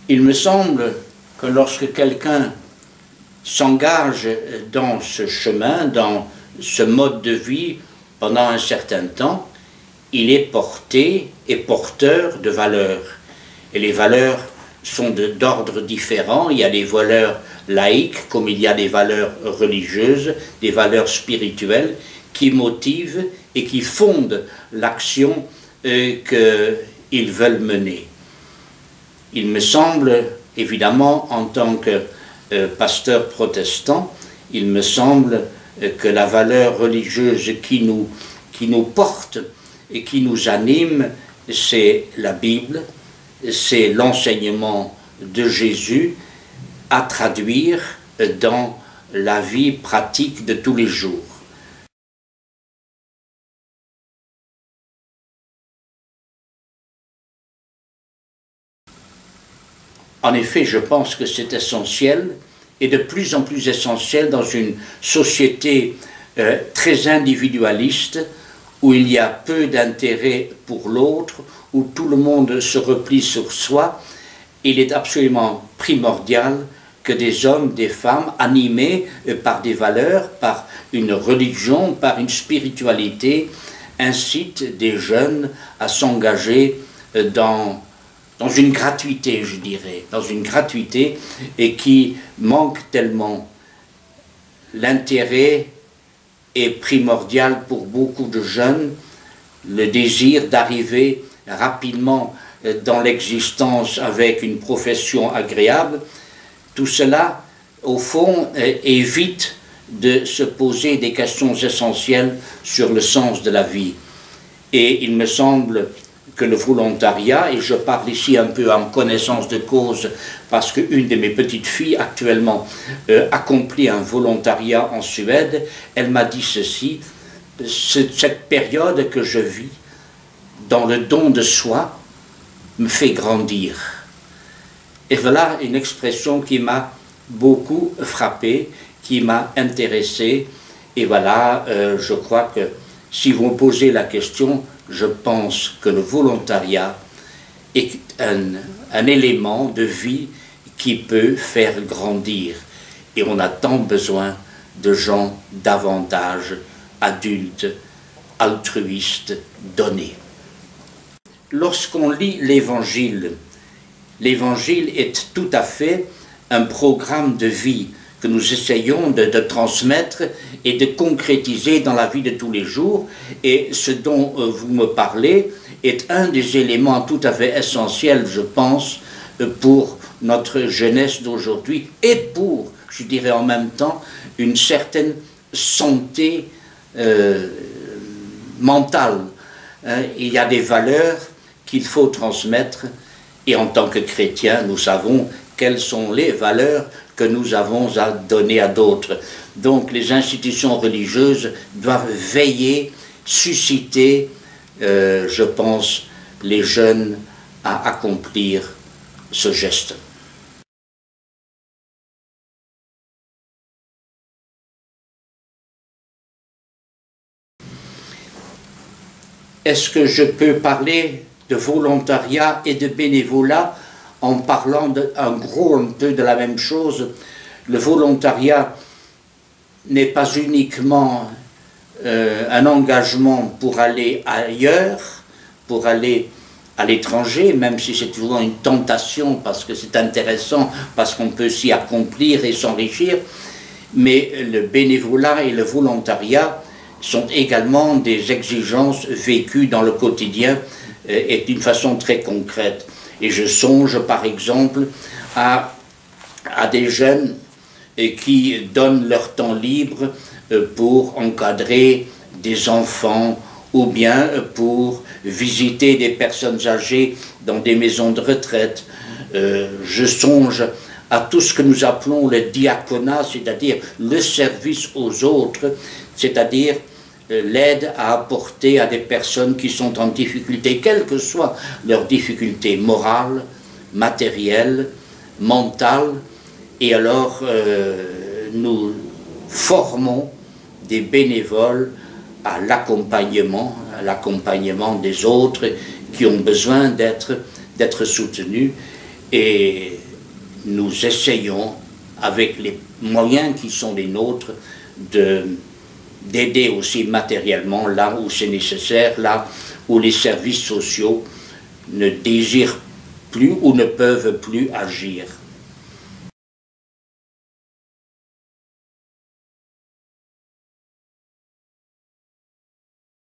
Il me semble que lorsque quelqu'un s'engage dans ce chemin, dans ce mode de vie pendant un certain temps, il est porté et porteur de valeurs. Et les valeurs sont d'ordre différent. Il y a des valeurs laïques, comme il y a des valeurs religieuses, des valeurs spirituelles, qui motivent et qui fondent l'action qu'ils veulent mener. Il me semble, évidemment, en tant que pasteur protestant, il me semble que la valeur religieuse qui nous porte et qui nous anime, c'est la Bible, c'est l'enseignement de Jésus à traduire dans la vie pratique de tous les jours. En effet, je pense que c'est essentiel, et de plus en plus essentiel dans une société très individualiste, où il y a peu d'intérêt pour l'autre, où tout le monde se replie sur soi. Il est absolument primordial que des hommes, des femmes, animés par des valeurs, par une religion, par une spiritualité, incitent des jeunes à s'engager dans une gratuité, je dirais, dans une gratuité, et qui manque tellement. L'intérêt est primordial pour beaucoup de jeunes, le désir d'arriver rapidement dans l'existence avec une profession agréable. Tout cela, au fond, évite de se poser des questions essentielles sur le sens de la vie. Et il me semble que le volontariat, et je parle ici un peu en connaissance de cause parce qu'une de mes petites filles actuellement accomplit un volontariat en Suède, elle m'a dit ceci: cette période que je vis dans le don de soi me fait grandir. Et voilà une expression qui m'a beaucoup frappé, qui m'a intéressé, et voilà, je crois que si vous me posez la question, je pense que le volontariat est un élément de vie qui peut faire grandir. Et on a tant besoin de gens davantage adultes, altruistes, donnés. Lorsqu'on lit l'Évangile, l'Évangile est tout à fait un programme de vie que nous essayons de transmettre et de concrétiser dans la vie de tous les jours. Et ce dont vous me parlez est un des éléments tout à fait essentiels, je pense, pour notre jeunesse d'aujourd'hui et pour, je dirais en même temps, une certaine santé mentale. Il y a des valeurs qu'il faut transmettre, et en tant que chrétiens, nous savons quelles sont les valeurs que nous avons à donner à d'autres. Donc les institutions religieuses doivent veiller, susciter, je pense, les jeunes à accomplir ce geste. Est-ce que je peux parler de volontariat et de bénévolat en parlant un peu de la même chose? Le volontariat n'est pas uniquement un engagement pour aller ailleurs, pour aller à l'étranger, même si c'est toujours une tentation parce que c'est intéressant, parce qu'on peut s'y accomplir et s'enrichir, mais le bénévolat et le volontariat sont également des exigences vécues dans le quotidien et d'une façon très concrète. Et je songe par exemple à des jeunes qui donnent leur temps libre pour encadrer des enfants ou bien pour visiter des personnes âgées dans des maisons de retraite. Je songe à tout ce que nous appelons le diaconat, c'est-à-dire le service aux autres, c'est-à-dire l'aide à apporter à des personnes qui sont en difficulté, quelles que soient leurs difficultés morales, matérielles, mentales. Et alors, nous formons des bénévoles à l'accompagnement des autres qui ont besoin d'être soutenus. Et nous essayons, avec les moyens qui sont les nôtres, d'aider aussi matériellement là où c'est nécessaire, là où les services sociaux ne désirent plus ou ne peuvent plus agir.